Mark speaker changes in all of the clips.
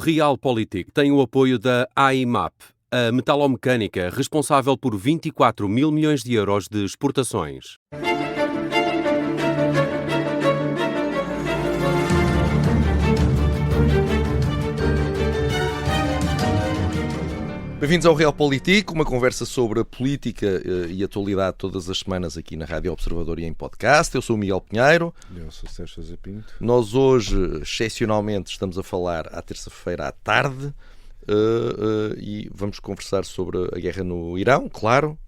Speaker 1: O Realpolitik tem o apoio da AIMAP, a metalomecânica responsável por 24 mil milhões de euros de exportações.
Speaker 2: Bem-vindos ao Realpolitik, uma conversa sobre a política e atualidade todas as semanas aqui na Rádio Observador e em podcast. Eu sou o Miguel Pinheiro.
Speaker 3: Eu sou o Sérgio José Pinto.
Speaker 2: Nós hoje, excepcionalmente, estamos a falar à terça-feira à tarde e vamos conversar sobre a guerra no Irão, claro.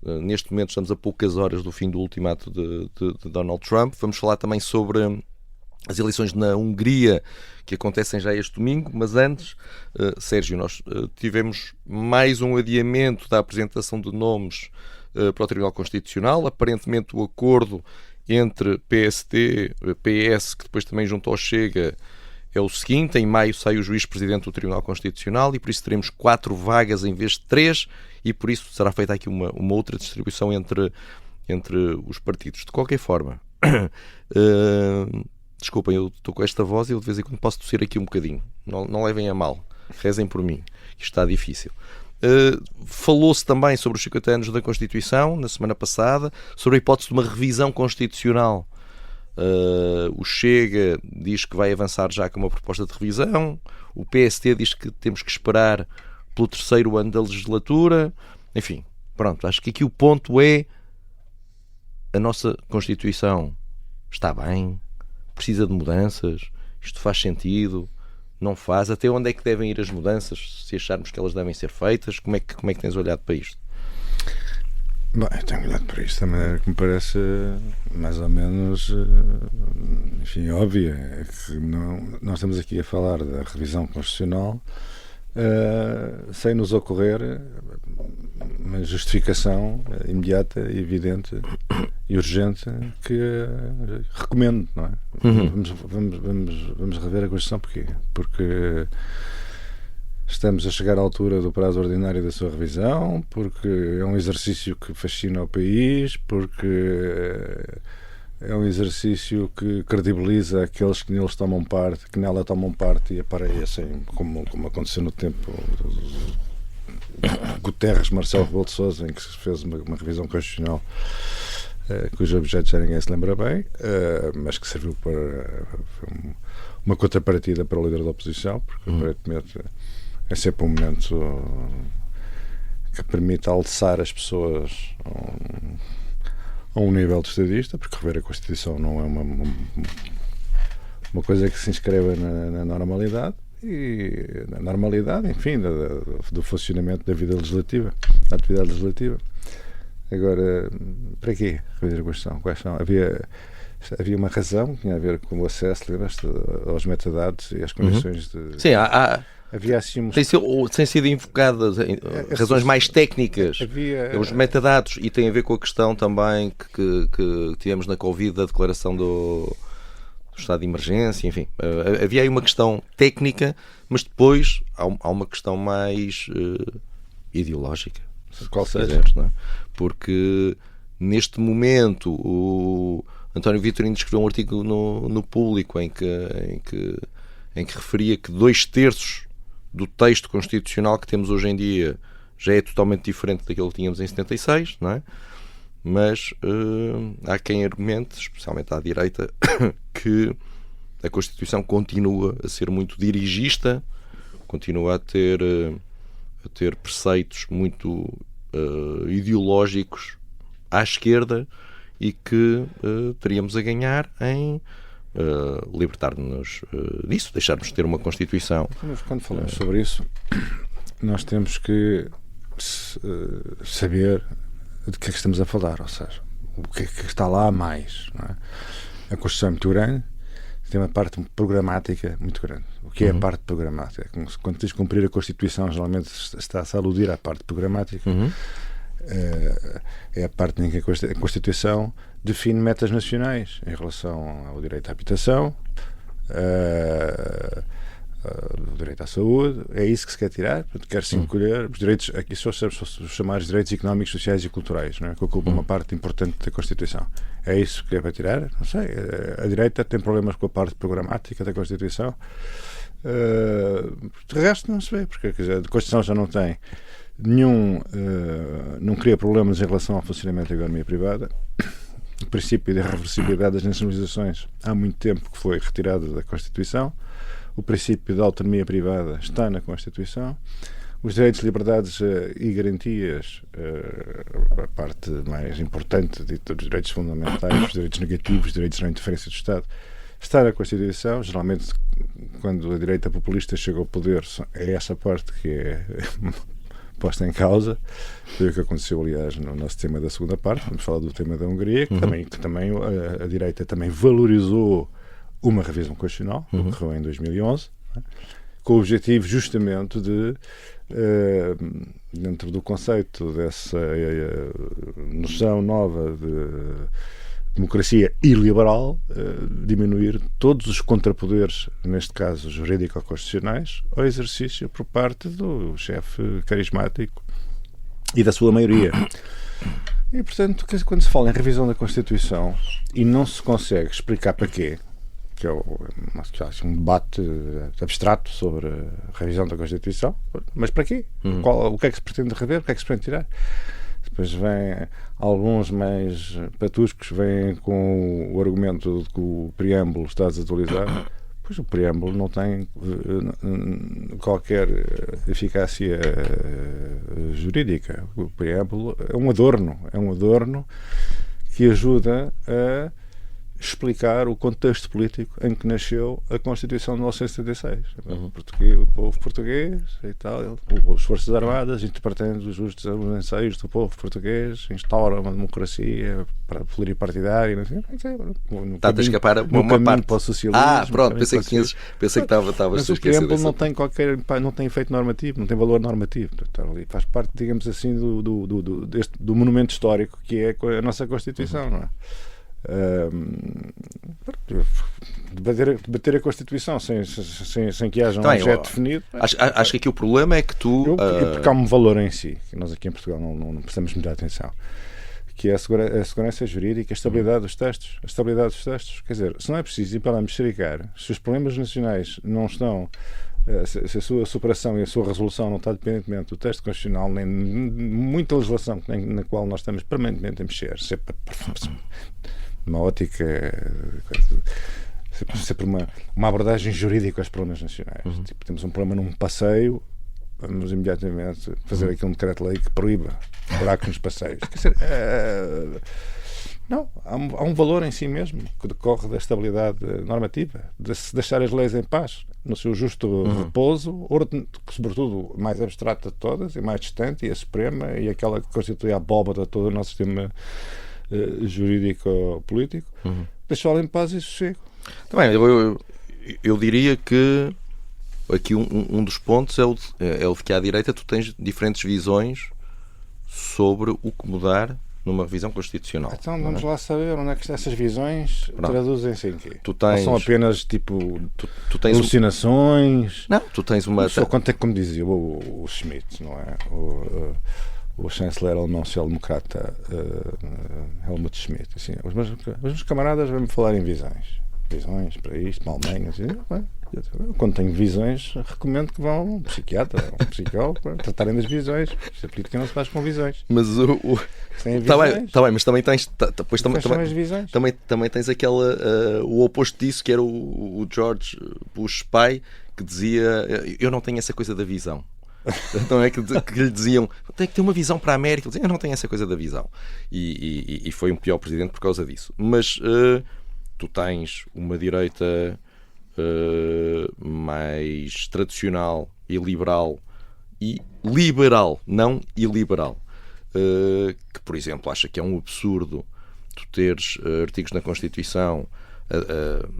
Speaker 2: Neste momento estamos a poucas horas do fim do ultimato de Donald Trump. Vamos falar também sobre as eleições na Hungria, que acontecem já este domingo, mas antes, Sérgio, nós tivemos mais um adiamento da apresentação de nomes para o Tribunal Constitucional. Aparentemente o acordo entre PST, PS, que depois também juntou ao Chega, é o seguinte: em maio sai o juiz-presidente do Tribunal Constitucional e por isso teremos 4 vagas em vez de 3 e por isso será feita aqui uma outra distribuição entre os partidos. De qualquer forma... Desculpem, eu estou com esta voz e eu de vez em quando posso tossir aqui um bocadinho. Não levem a mal. Rezem por mim. Isto está difícil. Falou-se também sobre os 50 anos da Constituição, na semana passada, sobre a hipótese de uma revisão constitucional. O Chega diz que vai avançar já com uma proposta de revisão. O PST diz que temos que esperar pelo 3º ano da legislatura. Enfim, pronto. Acho que aqui o ponto é: a nossa Constituição está bem? Precisa de mudanças? Isto faz sentido? Não faz? Até onde é que devem ir as mudanças? Se acharmos que elas devem ser feitas? Como é que tens olhado para isto?
Speaker 3: Bom, eu tenho olhado para isto da maneira que me parece mais ou menos, enfim, óbvia. É que nós estamos aqui a falar da revisão constitucional sem nos ocorrer uma justificação imediata, evidente e urgente que recomendo, não é? Vamos rever a Constituição. Porquê? Porque estamos a chegar à altura do prazo ordinário da sua revisão, porque é um exercício que fascina o país, porque é um exercício que credibiliza aqueles que nela tomam parte e aparecem, como aconteceu no tempo Guterres, Marcelo Rebelo de Sousa, em que se fez uma revisão constitucional cujo objeto já ninguém se lembra bem, mas que serviu para uma contrapartida para o líder da oposição, porque aparentemente é sempre um momento que permite alçar as pessoas a um nível de estadista, porque rever a Constituição não é uma coisa que se inscreva na normalidade e na normalidade, enfim, do funcionamento da vida legislativa, da atividade legislativa. Agora, para quê rever a Constituição? Quais são? Havia uma razão que tinha a ver com o acesso, lembras-te, aos metadados e às condições de...
Speaker 2: Sim,
Speaker 3: havia assim
Speaker 2: têm sido invocadas razões mais técnicas, os metadados, e tem a ver com a questão também que tivemos na Covid, da declaração do estado de emergência, enfim. Havia aí uma questão técnica, mas depois há uma questão mais ideológica,
Speaker 3: qual
Speaker 2: seja, não é? Porque neste momento o António Vitorino escreveu um artigo no Público em que referia que 2/3 do texto constitucional que temos hoje em dia já é totalmente diferente daquilo que tínhamos em 76, não é? Mas há quem argumente, especialmente à direita, que a Constituição continua a ser muito dirigista, continua a ter preceitos muito ideológicos à esquerda e que teríamos a ganhar em libertar-nos disso, deixar-nos ter uma Constituição.
Speaker 3: Quando falamos sobre isso, nós temos que saber de que é que estamos a falar, ou seja, o que é que está lá a mais, não é? A Constituição é muito grande, tem uma parte programática muito grande. O que é a parte programática? Quando tens de cumprir a Constituição, geralmente está-se a aludir à parte programática. É a parte em que a Constituição define metas nacionais em relação ao direito à habitação, o direito à saúde. É isso que se quer tirar. Quer-se encolher os direitos, aqui são os chamados direitos económicos, sociais e culturais, não é? Que ocupam uma parte importante da Constituição. É isso que é para tirar? Não sei. A direita tem problemas com a parte programática da Constituição. De resto não se vê, porque quer dizer, a Constituição já não tem não cria problemas em relação ao funcionamento da economia privada. O princípio da reversibilidade das nacionalizações há muito tempo que foi retirado da Constituição. O princípio da autonomia privada está na Constituição. Os direitos, liberdades e garantias, a parte mais importante dos direitos fundamentais, os direitos negativos, os direitos de não interferência do Estado, está na Constituição. Geralmente, quando a direita populista chega ao poder, é essa parte que é posta em causa. Foi o que aconteceu, aliás, no nosso tema da segunda parte. Vamos falar do tema da Hungria, que também a direita também valorizou uma revisão constitucional, que ocorreu em 2011, com o objetivo justamente de, dentro do conceito dessa noção nova de democracia iliberal, diminuir todos os contrapoderes, neste caso jurídico-constitucionais, ao exercício por parte do chefe carismático e da sua maioria. E, portanto, quando se fala em revisão da Constituição e não se consegue explicar para quê, que é um debate abstrato sobre a revisão da Constituição, mas para quê? O que é que se pretende rever? O que é que se pretende tirar? Depois vêm alguns mais patuscos, vêm com o argumento de que o preâmbulo está desatualizado. Pois o preâmbulo não tem qualquer eficácia jurídica. O preâmbulo é um adorno que ajuda a explicar o contexto político em que nasceu a Constituição de 1976. O povo português e tal, as Forças Armadas, interpretando os justos anseios do povo português, instaura uma democracia pluripartidária.
Speaker 2: Está a escapar uma parte
Speaker 3: para o socialismo.
Speaker 2: Pronto, pensei que estava a
Speaker 3: mas o preâmbulo não tem não tem efeito normativo, não tem valor normativo. Portanto, faz parte, digamos assim, do monumento histórico que é a nossa Constituição, não é? Debater a Constituição sem que haja um objeto definido.
Speaker 2: Acho que aqui o problema é que
Speaker 3: porque há um valor em si, que nós aqui em Portugal não prestamos muita atenção, que é a segurança jurídica, a estabilidade dos textos. A estabilidade dos textos. Quer dizer, se não é preciso ir para lá mexericar, se os problemas nacionais não estão, se a sua superação e a sua resolução não está dependentemente do texto constitucional, nem muita legislação na qual nós estamos permanentemente a mexer, sempre uma ótica, sempre uma abordagem jurídica aos problemas nacionais. Tipo, temos um problema num passeio, vamos imediatamente fazer aqui um decreto-lei que proíba buracos nos passeios. Quer dizer, não, há um valor em si mesmo que decorre da estabilidade normativa, de se deixar as leis em paz, no seu justo repouso, que sobretudo mais abstrata de todas e mais distante, e a suprema, e aquela que constitui a abóbada de todo o nosso sistema jurídico-político, deixá-lo em paz e sossego.
Speaker 2: Também, eu diria que aqui um dos pontos é o de que à direita tu tens diferentes visões sobre o que mudar numa revisão constitucional.
Speaker 3: Então vamos lá saber onde é que essas visões traduzem-se em quê?
Speaker 2: Não
Speaker 3: são apenas tipo alucinações?
Speaker 2: Não, tu tens uma...
Speaker 3: Só quanto é que, como dizia o Schmitt, não é? O chanceler alemão social-democrata Helmut Schmidt, assim, os meus camaradas vêm-me falar em visões para isto, para a Alemanha, assim, quando tenho visões, recomendo que vão a um psiquiatra, a um psicólogo, para tratarem das visões. Isto a política não se faz com visões.
Speaker 2: Mas está bem, mas também tens também tens aquela o oposto disso, que era o George Bush pai, que dizia: eu não tenho essa coisa da visão. Então é que lhe diziam: tem que ter uma visão para a América. Ele dizia: eu não tenho essa coisa da visão. E foi um pior presidente por causa disso. Mas tu tens uma direita mais tradicional e liberal, não iliberal, que, por exemplo, acha que é um absurdo tu teres artigos na Constituição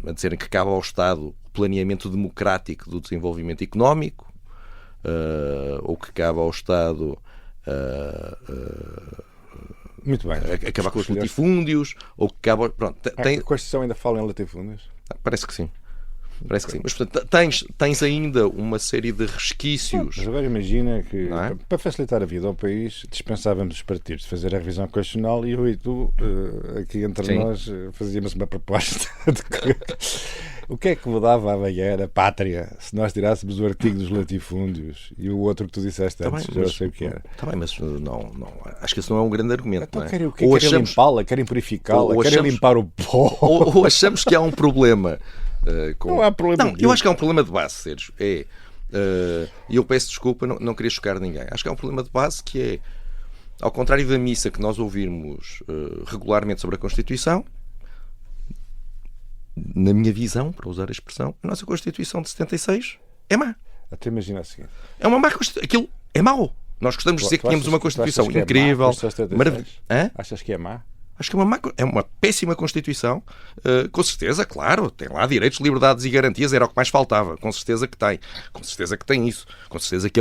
Speaker 2: a dizerem que cabe ao Estado o planeamento democrático do desenvolvimento económico, ou que cabe ao Estado
Speaker 3: muito bem,
Speaker 2: acabar com os latifúndios, ou que cabe... Pronto,
Speaker 3: a Constituição ainda fala em latifúndios?
Speaker 2: Parece que sim. Parece que sim. Mas, portanto, tens ainda uma série de resquícios.
Speaker 3: Mas agora imagina que,
Speaker 2: Não é?
Speaker 3: para facilitar a vida ao país, dispensávamos os partidos de fazer a revisão constitucional e eu e tu, aqui entre
Speaker 2: Sim.
Speaker 3: nós, fazíamos uma proposta de que o que é que mudava amanhã a pátria se nós tirássemos o artigo dos latifúndios e o outro que tu disseste antes,
Speaker 2: bem,
Speaker 3: eu
Speaker 2: mas-
Speaker 3: sei o que era.
Speaker 2: Está bem, mas não, acho que esse não é um grande argumento.
Speaker 3: Então
Speaker 2: não é?
Speaker 3: querem o quê?
Speaker 2: Ou
Speaker 3: Querem
Speaker 2: achamos-
Speaker 3: limpá-la, querem purificá-la,
Speaker 2: ou
Speaker 3: querem
Speaker 2: achamos-
Speaker 3: limpar o pó.
Speaker 2: ou achamos que há um problema com...
Speaker 3: Não há problema
Speaker 2: Não, eu
Speaker 3: nenhum.
Speaker 2: acho que há um problema de base, Sérgio. E eu peço desculpa, não queria chocar ninguém. Acho que há um problema de base que é, ao contrário da missa que nós ouvirmos regularmente sobre a Constituição, na minha visão, para usar a expressão, a nossa Constituição de 76 é má.
Speaker 3: Até imagina o seguinte.
Speaker 2: É uma má Constituição. Aquilo é mau. Nós gostamos de dizer que tínhamos uma Constituição incrível, maravilhosa.
Speaker 3: Achas que é má?
Speaker 2: Acho que é uma péssima Constituição. Com certeza, claro, tem lá direitos, liberdades e garantias, era o que mais faltava. Com certeza que tem. Com certeza que tem isso. Com certeza que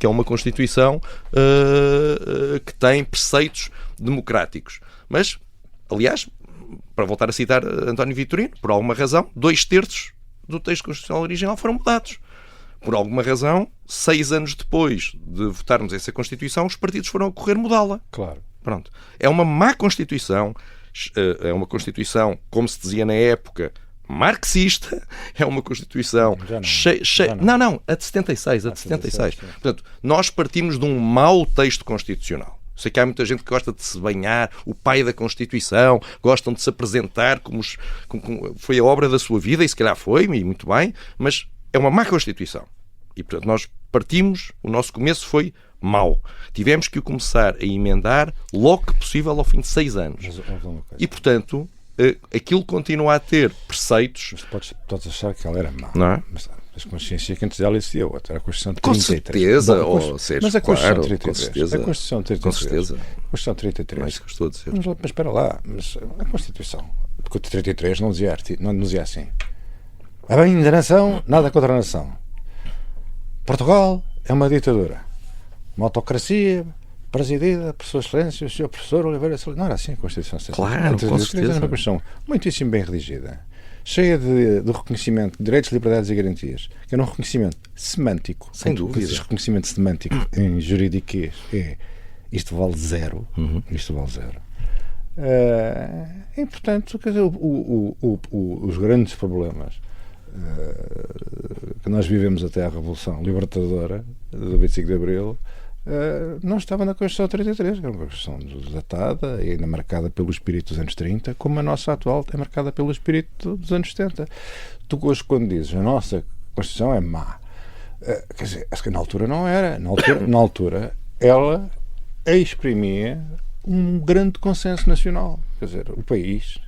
Speaker 2: é uma Constituição que tem preceitos democráticos. Mas, aliás, para voltar a citar António Vitorino, por alguma razão, 2/3 do texto constitucional original foram mudados. Por alguma razão, 6 anos depois de votarmos essa Constituição, os partidos foram a correr mudá-la.
Speaker 3: Claro.
Speaker 2: Pronto. É uma má Constituição, é uma Constituição, como se dizia na época, marxista, é uma Constituição
Speaker 3: Já não.
Speaker 2: cheia... Não, a de 76, a de 76.
Speaker 3: sim.
Speaker 2: Portanto, nós partimos de um mau texto constitucional. Sei que há muita gente que gosta de se banhar, o pai da Constituição, gostam de se apresentar como foi a obra da sua vida, e se calhar foi, e muito bem, mas é uma má Constituição. E, portanto, nós partimos, o nosso começo foi mau. Tivemos que o começar a emendar logo que possível ao fim de 6 anos.
Speaker 3: Mas houve uma coisa.
Speaker 2: E, portanto, aquilo continua a ter preceitos...
Speaker 3: Mas podes achar que ela era má.
Speaker 2: Não é?
Speaker 3: Mas tens consciência que antes dela existia outra. Era a Constituição de
Speaker 2: Com
Speaker 3: 33.
Speaker 2: certeza,
Speaker 3: Bom,
Speaker 2: Sérgio,
Speaker 3: mas a Constituição
Speaker 2: claro,
Speaker 3: de 33.
Speaker 2: com certeza.
Speaker 3: A Constituição de 33.
Speaker 2: Com certeza.
Speaker 3: A Constituição de 33.
Speaker 2: Não é isso que eu estou a dizer.
Speaker 3: Mas espera lá. Mas a Constituição de 33 não dizia assim. A bem da nação, nada contra a nação. Portugal é uma ditadura. Uma autocracia presidida por Sua Excelência, o Sr. Professor Oliveira Salles. Não era assim a Constituição.
Speaker 2: Claro, com certeza.
Speaker 3: Era uma Constituição muitíssimo bem redigida, cheia de reconhecimento de direitos, liberdades e garantias, que era um reconhecimento semântico.
Speaker 2: Sem dúvida.
Speaker 3: Esse reconhecimento semântico em juridiquês é isto vale zero. Isto vale zero. E, portanto, quer dizer, os grandes problemas que nós vivemos até à Revolução Libertadora do 25 de Abril não estava na Constituição 33, que era uma Constituição datada e ainda marcada pelo espírito dos anos 30, como a nossa atual é marcada pelo espírito dos anos 70. Tu hoje, quando dizes a nossa Constituição é má, quer dizer, acho que na altura não era. Na altura ela exprimia um grande consenso nacional. Quer dizer, o país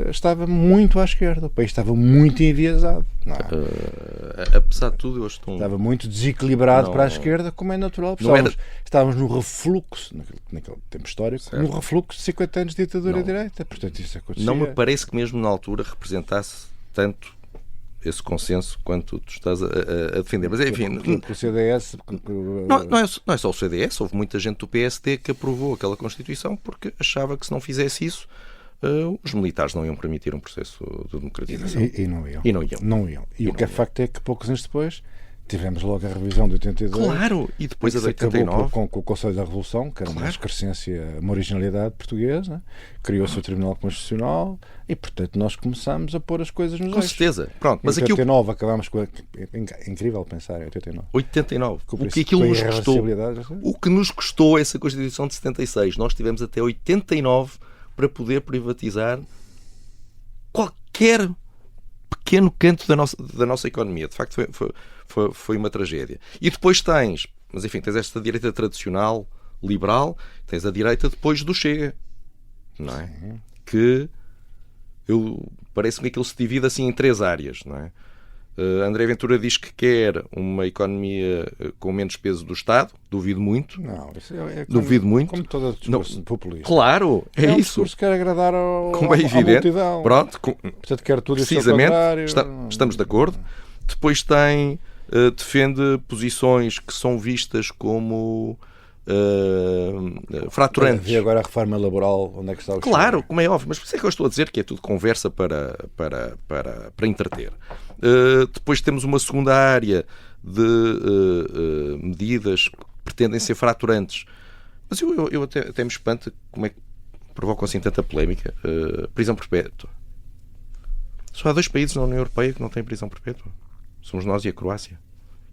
Speaker 3: estava muito à esquerda, o país estava muito enviesado, não é?
Speaker 2: Apesar de tudo, eu estou...
Speaker 3: Estava muito desequilibrado
Speaker 2: Não,
Speaker 3: para a esquerda, como é natural.
Speaker 2: Não era-
Speaker 3: Estávamos no refluxo, naquele tempo histórico,
Speaker 2: Certo.
Speaker 3: no refluxo de 50 anos de ditadura
Speaker 2: Não.
Speaker 3: direita. Portanto, isso acontecia.
Speaker 2: Não me parece que mesmo na altura representasse tanto esse consenso quanto tu estás a defender. Mas, enfim...
Speaker 3: Porque o CDS...
Speaker 2: Não é só o CDS, houve muita gente do PSD que aprovou aquela Constituição porque achava que se não fizesse isso os militares não iam permitir um processo de democratização.
Speaker 3: E não iam.
Speaker 2: E não iam.
Speaker 3: Não iam. E o que é facto é que poucos anos depois tivemos logo a revisão de 82.
Speaker 2: Claro! E depois a de
Speaker 3: que se acabou
Speaker 2: 89.
Speaker 3: com o Conselho da Revolução, que era uma
Speaker 2: Claro.
Speaker 3: excrescência, uma originalidade portuguesa, criou-se o Tribunal Constitucional e, portanto, nós começamos a pôr as coisas nos
Speaker 2: Com
Speaker 3: eixos.
Speaker 2: certeza. Pronto, mas
Speaker 3: Em
Speaker 2: aqui
Speaker 3: 89 acabámos com... É incrível pensar em 89.
Speaker 2: 89.
Speaker 3: Com
Speaker 2: O que aquilo
Speaker 3: com a
Speaker 2: nos custou...
Speaker 3: irreversibilidade,
Speaker 2: O que nos custou essa Constituição de 76? Nós tivemos até 89 para poder privatizar qualquer pequeno canto da nossa economia. De facto, foi uma tragédia. E depois tens esta direita tradicional, liberal, tens a direita depois do Chega, não é?
Speaker 3: Sim.
Speaker 2: Que parece-me que aquilo se divide assim em 3 áreas, não é? André Ventura diz que quer uma economia com menos peso do Estado, duvido muito.
Speaker 3: Não, isso é
Speaker 2: Duvido muito.
Speaker 3: Como todo discurso populista.
Speaker 2: Claro, é
Speaker 3: um
Speaker 2: isso.
Speaker 3: discurso que quer agradar
Speaker 2: Como é
Speaker 3: à
Speaker 2: evidente.
Speaker 3: multidão.
Speaker 2: Pronto,
Speaker 3: Portanto, quer tudo isso ao
Speaker 2: precisamente,
Speaker 3: contrário.
Speaker 2: estamos de acordo. Depois defende posições que são vistas como fraturantes.
Speaker 3: E agora a reforma laboral, onde é que está o
Speaker 2: Claro,
Speaker 3: Chega?
Speaker 2: como é óbvio, mas por isso é que eu estou a dizer que é tudo conversa para entreter. Depois temos uma segunda área de medidas que pretendem ser fraturantes. Mas eu até me espanto como é que provocam assim tanta polémica. Prisão perpétua. Só há 2 países na União Europeia que não têm prisão perpétua. Somos nós e a Croácia.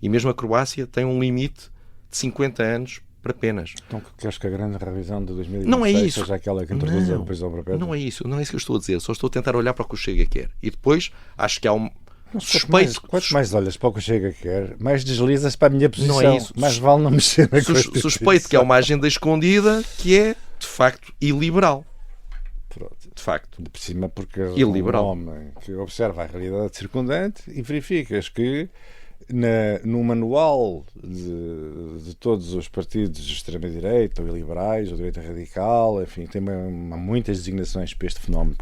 Speaker 2: E mesmo a Croácia tem um limite de 50 anos para penas.
Speaker 3: Então, queres que a grande revisão de 2026
Speaker 2: Não é isso.
Speaker 3: seja aquela que introduz a prisão perpétua?
Speaker 2: Não é isso que eu estou a dizer. Só estou a tentar olhar para o que o Chega quer. E depois acho que há um
Speaker 3: Quanto mais olhas para o que o Chega quer, mais deslizas para a minha posição.
Speaker 2: Não é isso.
Speaker 3: Mais vale não mexer na Constituição.
Speaker 2: Suspeito que há uma agenda escondida que é, de facto, iliberal.
Speaker 3: Pronto.
Speaker 2: De facto.
Speaker 3: De por cima, porque és
Speaker 2: Iliberal.
Speaker 3: um homem que observa a realidade circundante e verificas que no manual de todos os partidos de extrema-direita, ou liberais, ou direita radical, enfim, tem muitas designações para este fenómeno.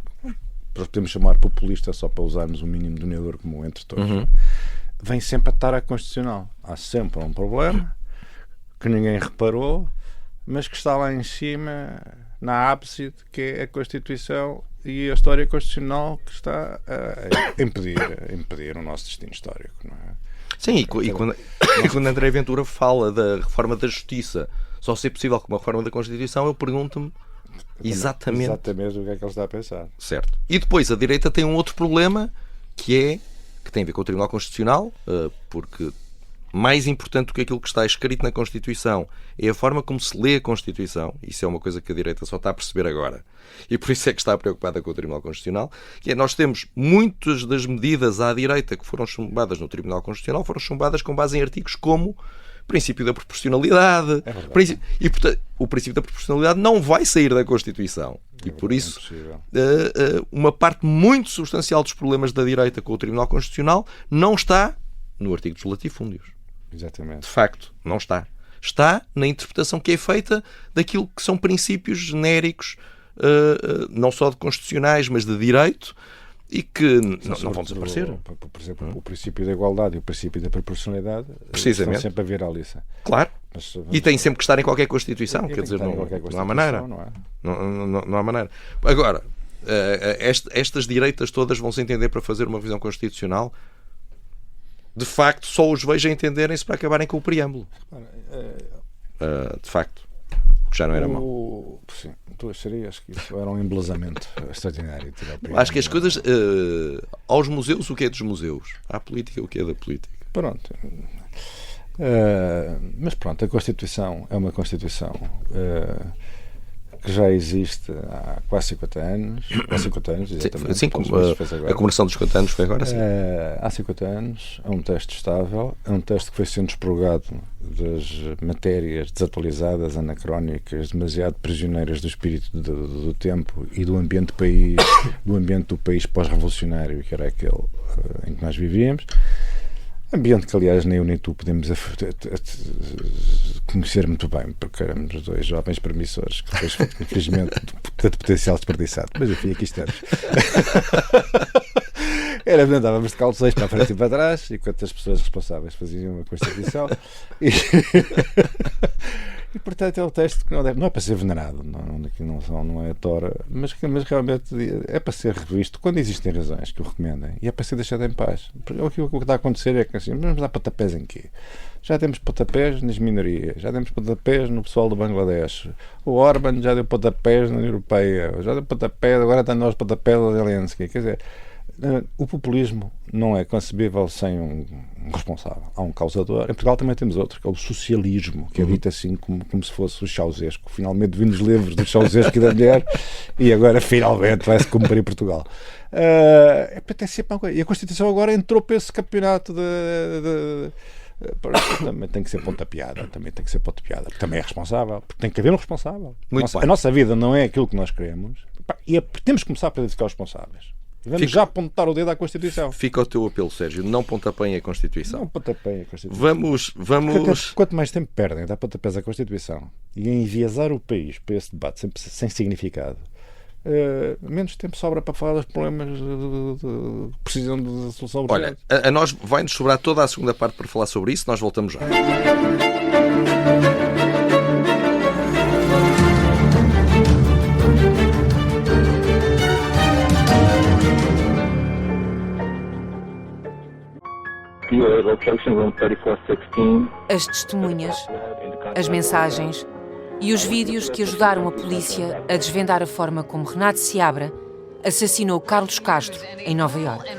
Speaker 3: Podemos chamar populista só para usarmos o mínimo denominador comum entre todos. Vem sempre a estar a Constitucional. Há sempre um problema que ninguém reparou, mas que está lá em cima, na ápice, que é a Constituição e a história constitucional que está a impedir o nosso destino histórico, não é?
Speaker 2: Sim, e quando André Ventura fala da reforma da Justiça só ser possível com uma reforma da Constituição, eu pergunto-me exatamente
Speaker 3: o que é que ele está a pensar.
Speaker 2: Certo. E depois a direita tem um outro problema que tem a ver com o Tribunal Constitucional, porque mais importante do que aquilo que está escrito na Constituição é a forma como se lê a Constituição. Isso é uma coisa que a direita só está a perceber agora. E por isso é que está preocupada com o Tribunal Constitucional. Que é, nós temos muitas das medidas à direita que foram chumbadas no Tribunal Constitucional, foram chumbadas com base em artigos como o princípio da proporcionalidade. E, portanto, o princípio da proporcionalidade não vai sair da Constituição. E por isso, uma parte muito substancial dos problemas da direita com o Tribunal Constitucional não está no artigo dos latifúndios.
Speaker 3: Exatamente.
Speaker 2: De facto, não está. Está na interpretação que é feita daquilo que são princípios genéricos, não só de constitucionais, mas de direito, e que não vão desaparecer.
Speaker 3: Por exemplo, o princípio da igualdade e o princípio da proporcionalidade
Speaker 2: precisamente
Speaker 3: estão sempre a vir à liça.
Speaker 2: Claro. E tem sempre que estar em qualquer Constituição. Quer dizer, não há maneira. Não há maneira. Agora, estas direitas todas vão se entender para fazer uma revisão constitucional. De facto, só os vejo a entenderem-se para acabarem com o preâmbulo. De facto. Porque já não era mau.
Speaker 3: Sim, tu acharias que isso era um embelezamento extraordinário.
Speaker 2: Acho que as coisas... aos museus, o que é dos museus? À política, o que é da política?
Speaker 3: Pronto. Mas pronto, a Constituição é uma Constituição que já existe há quase 50 anos. Há 50 anos, exatamente.
Speaker 2: Sim, a comemoração dos 50 anos foi agora, sim.
Speaker 3: Há 50 anos, é um texto estável, é um texto que foi sendo expurgado das matérias desatualizadas, anacrónicas, demasiado prisioneiras do espírito do tempo e do ambiente do país pós-revolucionário, que era aquele em que nós vivíamos. Ambiente que, aliás, nem eu nem tu podemos conhecer muito bem, porque éramos 2 jovens promissores que depois, infelizmente, tanto potencial desperdiçado. Mas enfim, aqui estamos. Andávamos de calções para a frente e para trás, enquanto as pessoas responsáveis faziam a Constituição. E portanto, é um texto que não é para ser venerado, não é a tora, mas realmente é para ser revisto quando existem razões que o recomendem, e é para ser deixado em paz. O que está a acontecer é que assim, vamos dar pontapés em quê? Já demos pontapés nas minorias, já demos pontapés no pessoal do Bangladesh, o Orban já deu pontapés na União Europeia, já deu pontapés, agora está nós pontapés do Zelensky. Quer dizer, o populismo não é concebível sem um responsável. Há um causador. Em Portugal também temos outro, que é o socialismo, que é dito assim como se fosse o Ceausescu. Finalmente vimos os livros do Ceausescu e da mulher e agora finalmente vai-se cumprir Portugal. Tem sempre uma coisa. E a Constituição agora entrou para esse campeonato também tem que ser pontapeada, também é responsável, porque tem que haver um responsável. A nossa vida não é aquilo que nós queremos e temos que começar a identificar os responsáveis. Vamos já apontar o dedo à Constituição.
Speaker 2: Fica o teu apelo, Sérgio. Não pontapeiem a Constituição.
Speaker 3: Não pontapeiem a Constituição.
Speaker 2: Vamos...
Speaker 3: Quanto mais tempo perdem a dar pontapés à Constituição e a enviesar o país para esse debate sempre sem significado, menos tempo sobra para falar dos problemas que precisam de solução urgente.
Speaker 2: Olha, a nós vai-nos sobrar toda a segunda parte para falar sobre isso. Nós voltamos já.
Speaker 4: As testemunhas, as mensagens e os vídeos que ajudaram a polícia a desvendar a forma como Renato Seabra assassinou Carlos Castro em Nova Iorque.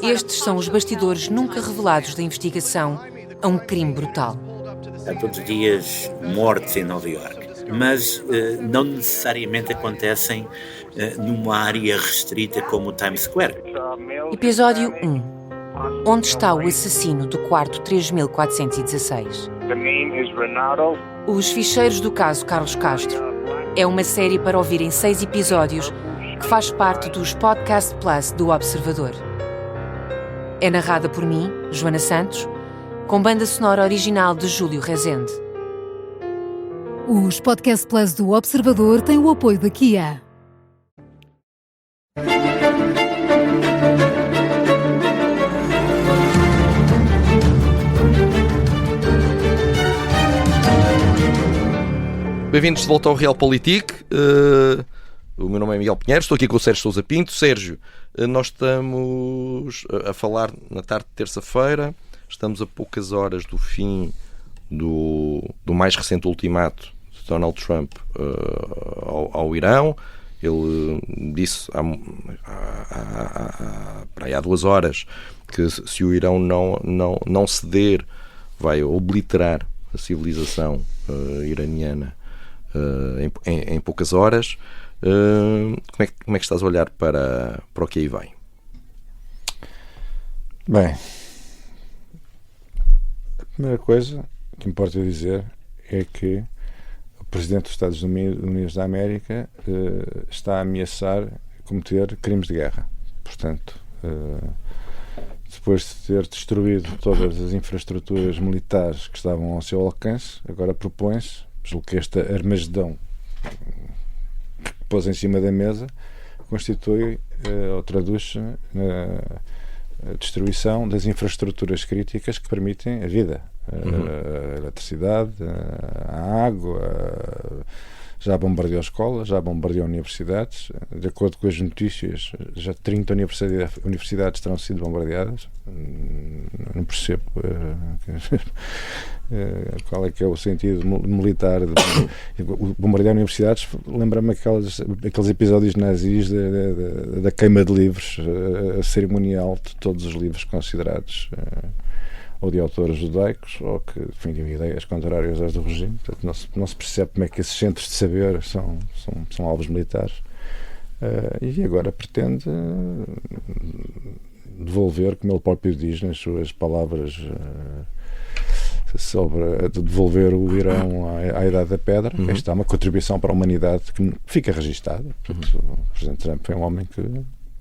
Speaker 4: Estes são os bastidores nunca revelados da investigação a um crime brutal.
Speaker 5: Há todos os dias mortes em Nova Iorque, mas não necessariamente acontecem numa área restrita como o Times Square.
Speaker 4: Episódio 1. Onde está o assassino do quarto 3416? Os ficheiros do caso Carlos Castro é uma série para ouvir em 6 episódios que faz parte dos Podcast Plus do Observador. É narrada por mim, Joana Santos, com banda sonora original de Júlio Rezende.
Speaker 6: Os Podcast Plus do Observador têm o apoio da Kia.
Speaker 2: Bem-vindos de volta ao Realpolitik. O meu nome é Miguel Pinheiro, estou aqui com o Sérgio Sousa Pinto. Sérgio, nós estamos a falar na tarde de terça-feira, estamos a poucas horas do fim do mais recente ultimato de Donald Trump ao Irão. Ele disse há 2 horas que se o Irão não ceder, vai obliterar a civilização iraniana em poucas horas. Como é que estás a olhar para o que aí vem?
Speaker 3: Bem, a primeira coisa que importa dizer é que o Presidente dos Estados Unidos da América está a ameaçar cometer crimes de guerra. Portanto, depois de ter destruído todas as infraestruturas militares que estavam ao seu alcance, agora propõe-se, julgo que este Armagedão que pôs em cima da mesa constitui ou traduz a destruição das infraestruturas críticas que permitem a vida, a eletricidade, a água. Já bombardeou escolas, já bombardeou universidades. De acordo com as notícias, já 30 universidades terão sido bombardeadas. Não percebo qual é que é o sentido militar. O bombardear universidades lembra-me aqueles episódios nazis da queima de livros cerimonial de todos os livros considerados ou de autores judaicos, ou que defendiam ideias contrárias às do regime. Portanto, não se percebe como é que esses centros de saber são alvos militares. E agora pretende devolver, como ele próprio diz nas suas palavras, sobre devolver o Irão à Idade da Pedra. Esta é uma contribuição para a humanidade que fica registada. Portanto, o Presidente Trump é um homem que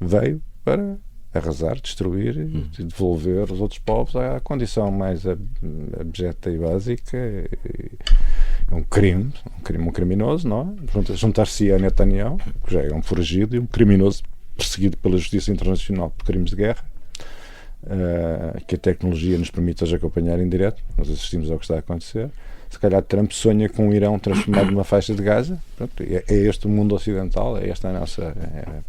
Speaker 3: veio para arrasar, destruir e devolver os outros povos à condição mais abjeta e básica. É um crime, um criminoso, não é? Juntar-se a Netanyahu, que já é um foragido e um criminoso perseguido pela Justiça Internacional por crimes de guerra, que a tecnologia nos permite hoje acompanhar em direto. Nós assistimos ao que está a acontecer. Se calhar Trump sonha com o Irão transformado numa faixa de Gaza. Pronto, é este o mundo ocidental, é esta a nossa,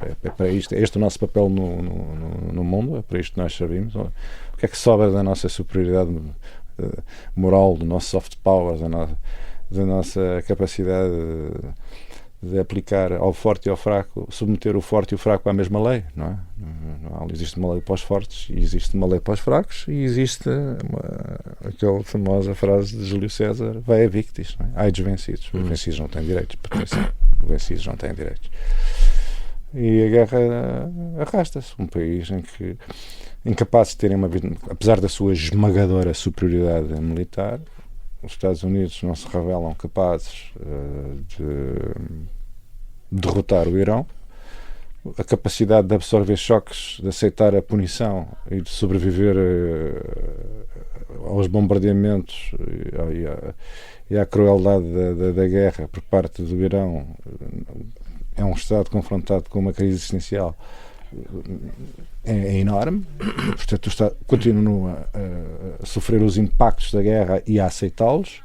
Speaker 3: é para isto, é este o nosso papel no mundo, é para isto que nós servimos. O que é que sobra da nossa superioridade moral, do nosso soft power, da nossa capacidade de aplicar ao forte e ao fraco, submeter o forte e o fraco à mesma lei, não é? Não existe uma lei para os fortes e existe uma lei para os fracos, e existe aquela famosa frase de Júlio César: vai a victis, não é? Ai dos vencidos. Os vencidos não têm direitos, os vencidos não têm direitos. E a guerra arrasta-se. Um país em que, incapaz de terem uma vida, apesar da sua esmagadora superioridade militar, os Estados Unidos não se revelam capazes de derrotar o Irão. A capacidade de absorver choques, de aceitar a punição e de sobreviver aos bombardeamentos e à crueldade da guerra por parte do Irão é um Estado confrontado com uma crise existencial é enorme. Portanto, o Estado continua a sofrer os impactos da guerra e a aceitá-los,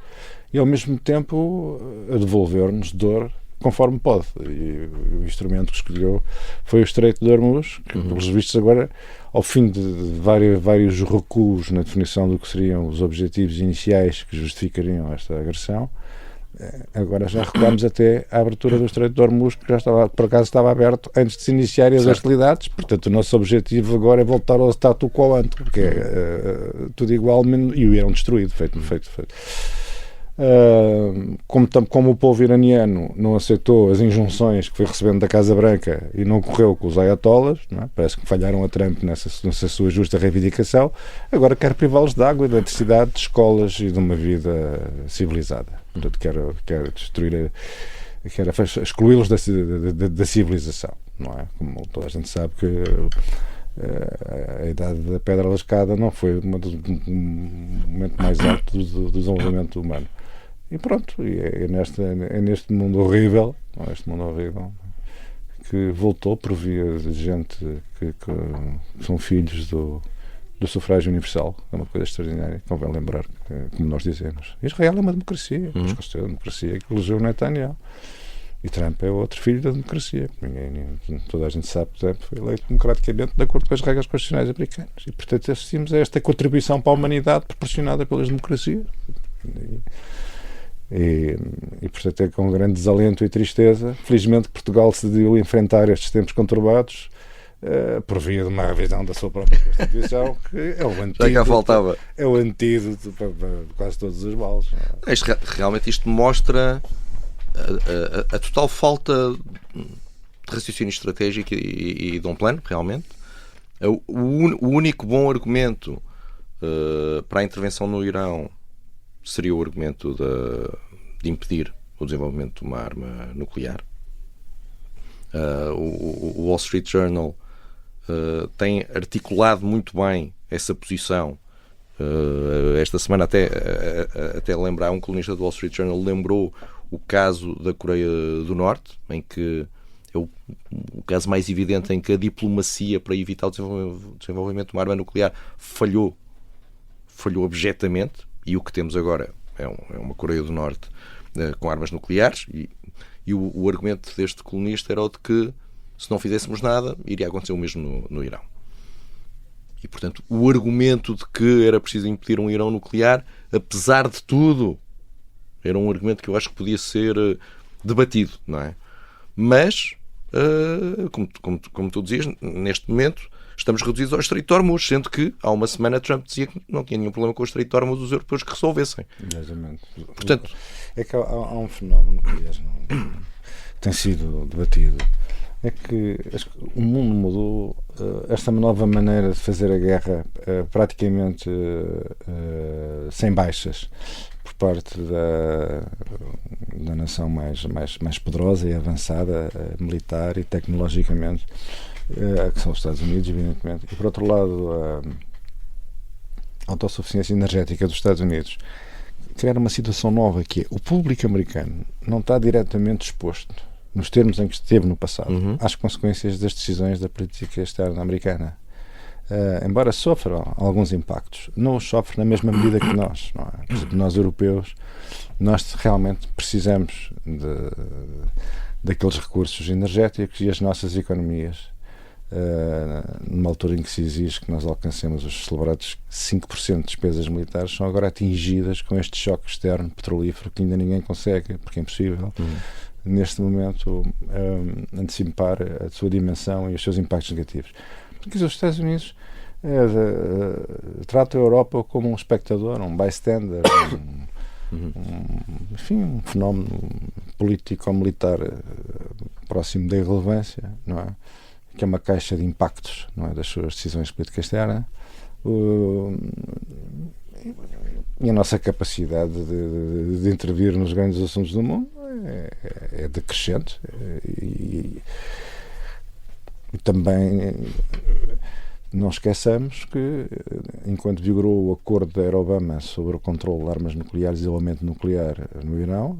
Speaker 3: e ao mesmo tempo a devolver-nos dor conforme pode. E o instrumento que escolheu foi o Estreito de Hormuz, que, pelos vistos, agora, ao fim de vários recuos na definição do que seriam os objetivos iniciais que justificariam esta agressão, agora já recuamos até à abertura do Estreito de Hormuz, que já estava, por acaso estava aberto antes de se iniciarem as hostilidades. Portanto, o nosso objetivo agora é voltar ao status quo ante, porque é tudo igual, e o Irão destruído, feito. Como o povo iraniano não aceitou as injunções que foi recebendo da Casa Branca e não correu com os ayatollahs, não é? Parece que falharam a Trump nessa sua justa reivindicação, agora quer privá-los de água, de eletricidade, de escolas e de uma vida civilizada. Portanto, quer destruir, quer excluí-los da civilização, não é? Como toda a gente sabe que a idade da pedra lascada não foi o momento mais alto do desenvolvimento humano. E pronto, é neste mundo horrível, que voltou por via de gente que são filhos do sufrágio universal. É uma coisa extraordinária, convém lembrar, como nós dizemos. Israel é uma democracia, mas considera a democracia que elegeu Netanyahu. E Trump é outro filho da democracia. Toda a gente sabe que Trump foi eleito democraticamente de acordo com as regras constitucionais americanas. E, portanto, assistimos a esta contribuição para a humanidade proporcionada pelas democracias. E portanto, é com grande desalento e tristeza. Felizmente, Portugal decidiu enfrentar estes tempos conturbados por via de uma revisão da sua própria Constituição, que é o antídoto, é o antídoto para quase todos os males.
Speaker 2: Realmente isto mostra a total falta de raciocínio estratégico e de um plano, realmente. O único bom argumento para a intervenção no Irão seria o argumento de impedir o desenvolvimento de uma arma nuclear. O Wall Street Journal tem articulado muito bem essa posição. Esta semana até lembrar, um colunista do Wall Street Journal lembrou o caso da Coreia do Norte, em que é o caso mais evidente em que a diplomacia para evitar o desenvolvimento de uma arma nuclear falhou abjetamente, e o que temos agora é uma Coreia do Norte com armas nucleares, e o argumento deste colunista era o de que, se não fizéssemos nada, iria acontecer o mesmo no Irão. E, portanto, o argumento de que era preciso impedir um Irão nuclear, apesar de tudo, era um argumento que eu acho que podia ser debatido, não é? Mas, como tu dizias, neste momento estamos reduzidos ao Estreito de Hormuz, sendo que há uma semana Trump dizia que não tinha nenhum problema com o Estreito de Hormuz, os europeus que resolvessem.
Speaker 3: Exatamente.
Speaker 2: Portanto,
Speaker 3: é que há um fenómeno que, aliás, tem sido debatido. É que o mundo mudou. Esta nova maneira de fazer a guerra praticamente sem baixas por parte da nação mais poderosa e avançada militar e tecnologicamente, que são os Estados Unidos, evidentemente. E, por outro lado, a autossuficiência energética dos Estados Unidos criar uma situação nova, que é o público americano não está diretamente exposto, nos termos em que esteve no passado, às consequências das decisões da política externa americana. Embora sofram alguns impactos, não os sofre na mesma medida que nós, não é? Por exemplo, nós europeus, nós realmente precisamos daqueles recursos energéticos, e as nossas economias, numa altura em que se exige que nós alcancemos os celebrados 5% de despesas militares, são agora atingidas com este choque externo petrolífero que ainda ninguém consegue, porque é impossível neste momento antecipar a sua dimensão e os seus impactos negativos. Porque os Estados Unidos tratam a Europa como um espectador, um bystander, enfim, um fenómeno político-militar próximo da irrelevância, não é? Que é uma caixa de impactos, não é, das suas decisões políticas externas. E a nossa capacidade de intervir nos grandes assuntos do mundo é decrescente. E também não esqueçamos que, enquanto vigorou o acordo da Obama sobre o controle de armas nucleares e desenvolvimento nuclear no Irão,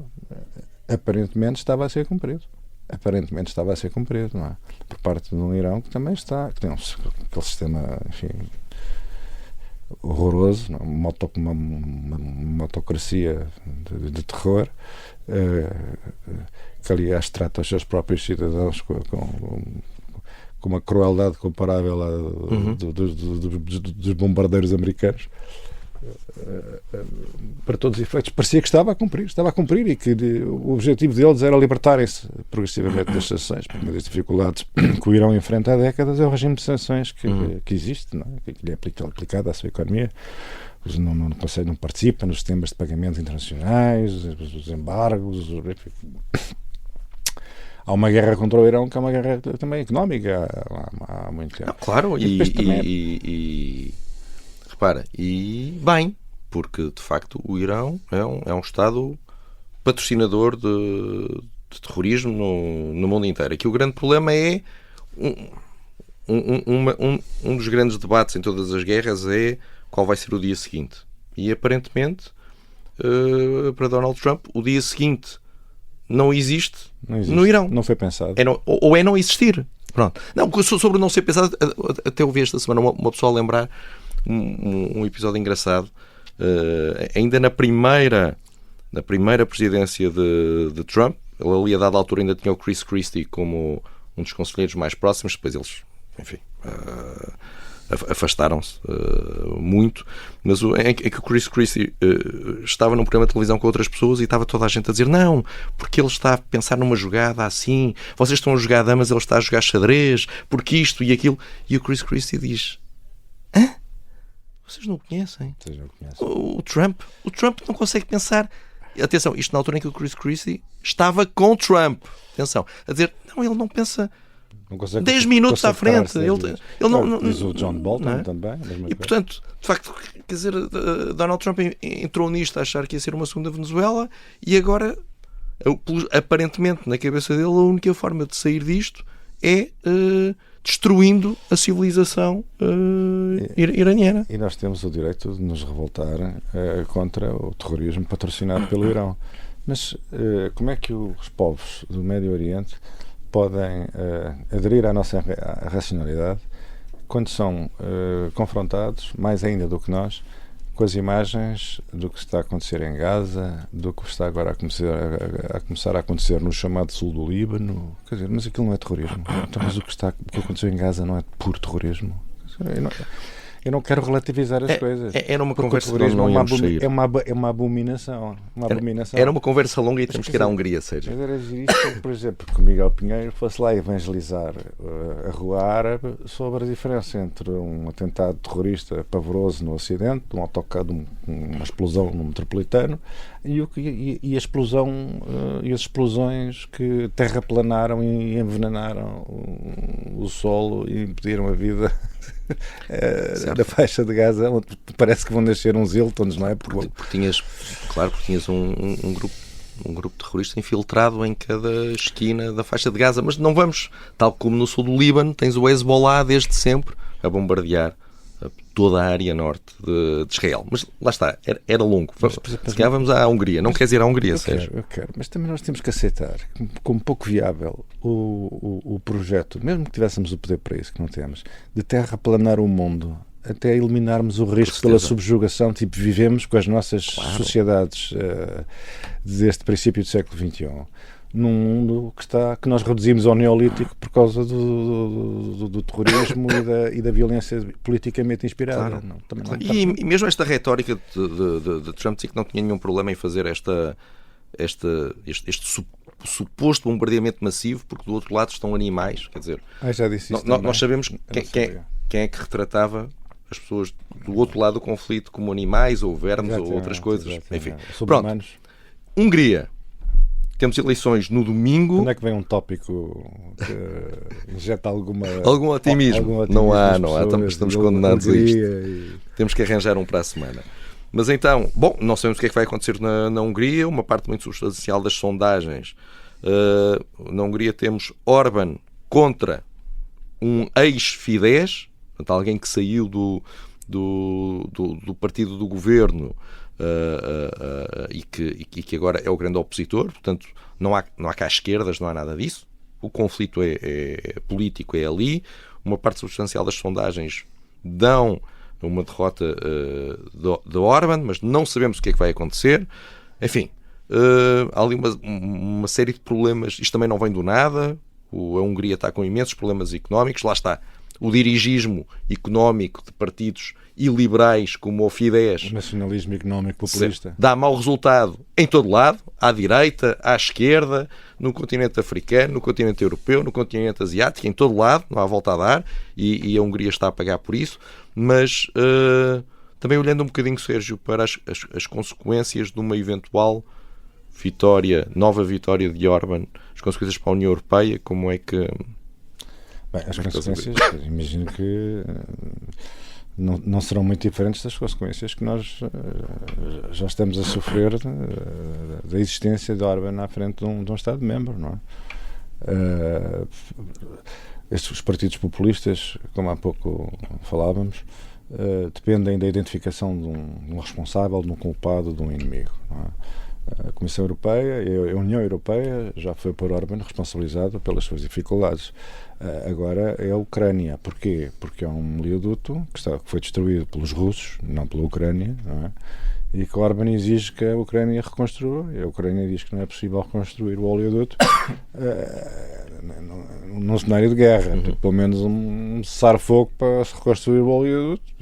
Speaker 3: aparentemente estava a ser cumprido. Não é? Por parte de um Irão que também que tem aquele sistema, enfim, horroroso, uma autocracia de terror, que aliás trata os seus próprios cidadãos com uma crueldade comparável à dos bombardeiros americanos. Para todos os efeitos, parecia que estava a cumprir e que o objetivo deles era libertarem-se progressivamente das sanções, porque uma das dificuldades que o Irão enfrenta há décadas é o regime de sanções que existe, não é? Que lhe é aplicado à sua economia. Não participa nos sistemas de pagamentos internacionais, os embargos. Há uma guerra contra o Irão que é uma guerra também económica há muito tempo.
Speaker 2: Não, claro, repara, e bem, porque de facto o Irão é um Estado patrocinador de terrorismo no mundo inteiro. Aqui o grande problema é um dos grandes debates em todas as guerras é qual vai ser o dia seguinte. E aparentemente, para Donald Trump, o dia seguinte não existe no Irão.
Speaker 3: Não foi pensado.
Speaker 2: Ou é não existir. Pronto. Não, sobre não ser pensado, até ouvi esta semana uma pessoa lembrar um episódio engraçado. Ainda na primeira presidência de Trump, ele ali a dada altura ainda tinha o Chris Christie como um dos conselheiros mais próximos, depois eles, enfim, afastaram-se muito, mas é que o Chris Christie estava num programa de televisão com outras pessoas e estava toda a gente a dizer não, porque ele está a pensar numa jogada assim, vocês estão a jogar damas, ele está a jogar xadrez, porque isto e aquilo, e o Chris Christie diz: hã? Vocês não o conhecem? O Trump não consegue pensar. Atenção, isto na altura em que o Chris Christie estava com Trump. Atenção, a dizer, não, ele não pensa 10 minutos à frente. Ele não
Speaker 3: diz o John Bolton também.
Speaker 2: E portanto, de facto, quer dizer, Donald Trump entrou nisto a achar que ia ser uma segunda Venezuela e agora, aparentemente, na cabeça dele, a única forma de sair disto é destruindo a civilização iraniana.
Speaker 3: E nós temos o direito de nos revoltar contra o terrorismo patrocinado pelo Irão. Mas como é que os povos do Médio Oriente podem aderir à nossa racionalidade quando são confrontados, mais ainda do que nós, com as imagens do que está a acontecer em Gaza, do que está agora a começar a acontecer no chamado sul do Líbano? Quer dizer, mas aquilo não é terrorismo. Então, mas o que aconteceu em Gaza não é puro terrorismo? Eu não quero relativizar as coisas.
Speaker 2: Era uma conversa que não íamos sair.
Speaker 3: É uma abominação.
Speaker 2: Era uma conversa longa e temos que ir à Hungria, Sérgio.
Speaker 3: Mas era giríssimo, por exemplo, que o Miguel Pinheiro fosse lá evangelizar a rua árabe sobre a diferença entre um atentado terrorista pavoroso no Ocidente, um autocarro, uma explosão no metropolitano, e a explosão e as explosões que terraplanaram e envenenaram o solo e impediram a vida da faixa de Gaza, onde parece que vão nascer uns Hiltons, não é?
Speaker 2: Porque tinhas um grupo terrorista infiltrado em cada esquina da faixa de Gaza, mas não vamos, tal como no sul do Líbano, tens o Hezbollah desde sempre a bombardear toda a área norte de Israel. Mas lá está, era longo. Se calhar vamos à Hungria. Não queres ir à Hungria, Sérgio?
Speaker 3: Eu quero. Mas também nós temos que aceitar como pouco viável o projeto, mesmo que tivéssemos o poder para isso, que não temos, de terraplanar o mundo até eliminarmos o risco pela subjugação, tipo vivemos com as nossas sociedades desde o princípio do século XXI. Num mundo que nós reduzimos ao neolítico por causa do terrorismo e da violência politicamente inspirada.
Speaker 2: Claro. E mesmo esta retórica de Trump dizia que não tinha nenhum problema em fazer este suposto bombardeamento massivo, porque do outro lado estão animais. Quer dizer,
Speaker 3: já disse isso
Speaker 2: nós sabemos quem é que retratava as pessoas do outro lado do conflito como animais ou vermes ou outras coisas. Enfim, pronto. Hungria. Temos eleições no domingo.
Speaker 3: Quando é que vem um tópico que injeta
Speaker 2: algum otimismo? Não há. Estamos condenados a isto. Temos que arranjar um para a semana. Mas então, não sabemos o que é que vai acontecer na Hungria. Uma parte muito substancial das sondagens. Na Hungria temos Orbán contra um ex-Fidesz, portanto, alguém que saiu do partido do governo, e que agora é o grande opositor. Portanto, não há cá esquerdas, não há nada disso. O conflito é político, é ali. Uma parte substancial das sondagens dão uma derrota de Orbán, mas não sabemos o que é que vai acontecer. Enfim, há ali uma série de problemas. Isto também não vem do nada. A Hungria está com imensos problemas económicos. Lá está. O dirigismo económico de partidos iliberais como o Fidesz,
Speaker 3: o nacionalismo económico populista,
Speaker 2: dá mau resultado em todo lado, à direita, à esquerda, no continente africano, no continente europeu, no continente asiático, em todo lado, não há volta a dar, e a Hungria está a pagar por isso, mas também olhando um bocadinho, Sérgio, para as consequências de uma eventual nova vitória de Orbán, as consequências para a União Europeia, como é que...
Speaker 3: Bem, as consequências, imagino que não serão muito diferentes das consequências que nós já estamos a sofrer da existência de Orbán à frente de um Estado-membro, não é? Os partidos populistas, como há pouco falávamos, dependem da identificação de um responsável, de um culpado, de um inimigo, não é? A Comissão Europeia e a União Europeia já foi por Orbán responsabilizado pelas suas dificuldades. Agora é a Ucrânia. Porquê? Porque é um oleoduto que foi destruído pelos russos, não pela Ucrânia, não é? E que Orbán exige que a Ucrânia reconstrua, e a Ucrânia diz que não é possível reconstruir o oleoduto num cenário de guerra. Pelo menos um cessar-fogo para se reconstruir o oleoduto.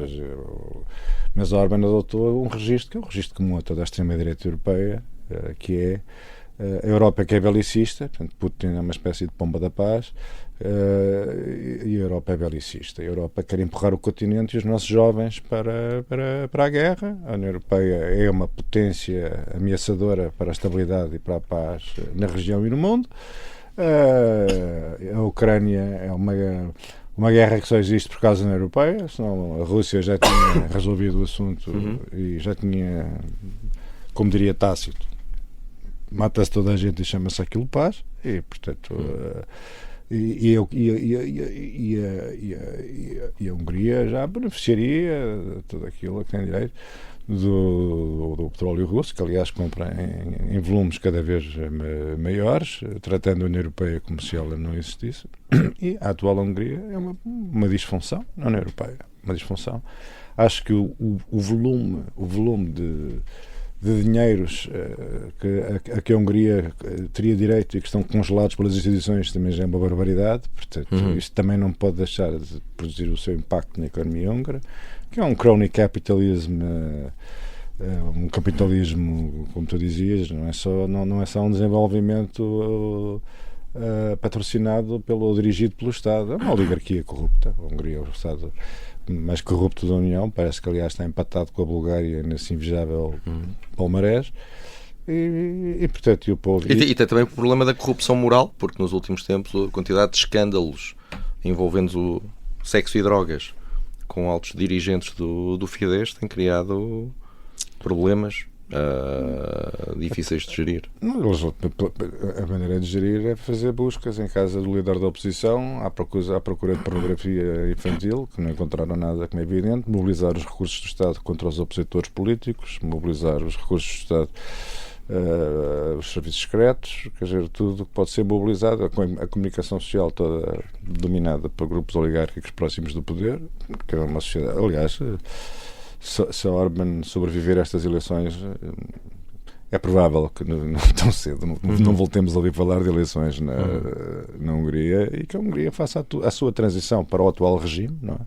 Speaker 3: Mas Orbán adotou um registro, que é o registro comum a toda a extrema-direita europeia, que é a Europa que é belicista, portanto Putin é uma espécie de pomba da paz, e a Europa é belicista. A Europa quer empurrar o continente e os nossos jovens para a guerra. A União Europeia é uma potência ameaçadora para a estabilidade e para a paz na região e no mundo. A Ucrânia é uma guerra que só existe por causa da União Europeia, senão a Rússia já tinha resolvido o assunto e já tinha, como diria Tácito, mata-se toda a gente e chama-se aquilo paz, e portanto e a Hungria já beneficiaria de tudo aquilo que tem direito do petróleo russo, que aliás compra em volumes cada vez maiores, tratando a União Europeia como se ela não existisse. E a atual Hungria é uma disfunção na União Europeia, uma disfunção. Acho que o volume de dinheiros a que a Hungria teria direito e que estão congelados pelas instituições também já é uma barbaridade. Portanto, isto também não pode deixar de produzir o seu impacto na economia húngara, que é um crony capitalism, um capitalismo, como tu dizias, não é só um desenvolvimento patrocinado dirigido pelo Estado. É uma oligarquia corrupta. A Hungria é o Estado mais corrupto da União, parece que aliás está empatado com a Bulgária nesse invejável palmarés. E portanto, o povo...
Speaker 2: E tem também o problema da corrupção moral, porque nos últimos tempos a quantidade de escândalos envolvendo o sexo e drogas com altos dirigentes do Fidesz tem criado problemas difíceis de gerir.
Speaker 3: A maneira de gerir é fazer buscas em casa do líder da oposição à procura de pornografia infantil, que não encontraram nada, como é evidente, mobilizar os recursos do Estado contra os opositores políticos, mobilizar os recursos do Estado, os serviços secretos, quer dizer, tudo que pode ser mobilizado, a comunicação social toda dominada por grupos oligárquicos próximos do poder, que é uma sociedade, aliás, se a Orbán sobreviver a estas eleições, é provável que não tão cedo não voltemos a ouvir falar de eleições na Hungria, e que a Hungria faça a sua transição para o atual regime, não é?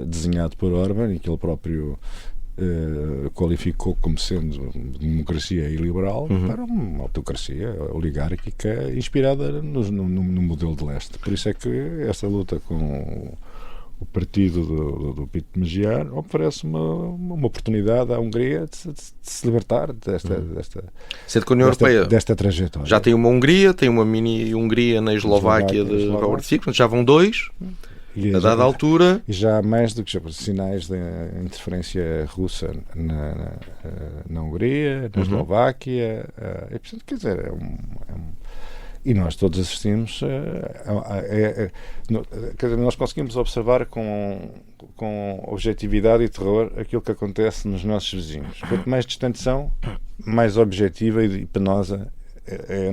Speaker 3: Desenhado por Orbán e que ele próprio qualificou como sendo democracia iliberal, para uma autocracia oligárquica inspirada no modelo de leste. Por isso é que esta luta com o partido do Pito Mejiar oferece uma oportunidade à Hungria de se libertar
Speaker 2: sendo que a União Europeia
Speaker 3: desta trajetória.
Speaker 2: Já tem uma Hungria, tem uma mini-Hungria na Eslováquia de Robert Fico, já vão dois. A dada altura...
Speaker 3: E já há mais do que sinais de interferência russa na Hungria, na Eslováquia, e, portanto, quer dizer, e nós todos assistimos quer dizer, nós conseguimos observar com objetividade e terror aquilo que acontece nos nossos vizinhos. Quanto mais distante são, mais objetiva e penosa é a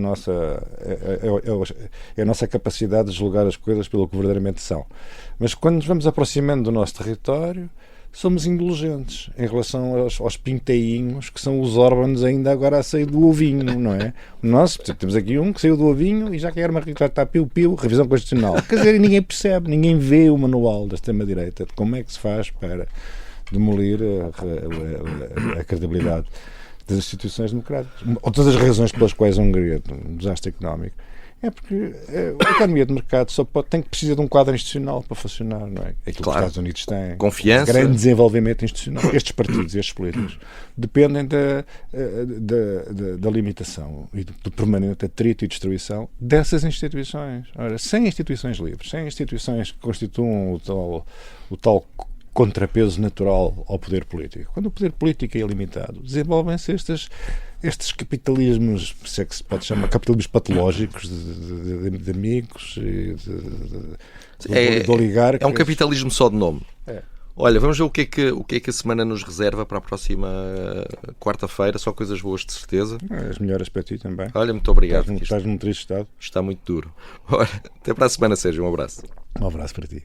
Speaker 3: nossa capacidade de julgar as coisas pelo que verdadeiramente são. Mas quando nos vamos aproximando do nosso território, somos indulgentes em relação aos pinteinhos que são os órgãos ainda agora a sair do ovinho, não é? Nós temos aqui um que saiu do ovinho e já quer uma piu-piu, revisão constitucional. Quer dizer, ninguém percebe, ninguém vê o manual da extrema-direita de como é que se faz para demolir a credibilidade das instituições democráticas. Outras das razões pelas quais a Hungria um desastre económico é porque a economia de mercado tem que precisar de um quadro institucional para funcionar, não é? Aquilo que os Estados Unidos têm.
Speaker 2: Confiança.
Speaker 3: Grande desenvolvimento institucional. Estes partidos, estes políticos, dependem da limitação e do permanente atrito e destruição dessas instituições. Ora, sem instituições livres, sem instituições que constituam o tal contrapeso natural ao poder político. Quando o poder político é ilimitado, desenvolvem-se estes capitalismos, se é que se pode chamar capitalismos patológicos de amigos e de oligarcas.
Speaker 2: É um capitalismo só de nome.
Speaker 3: É.
Speaker 2: Olha, vamos ver o que é que a semana nos reserva para a próxima quarta-feira. Só coisas boas, de certeza.
Speaker 3: As melhoras para ti também.
Speaker 2: Olha, muito obrigado.
Speaker 3: Estás num triste estado.
Speaker 2: Está muito duro. Ora, até para a semana, Sérgio. Um abraço.
Speaker 3: Um abraço para ti.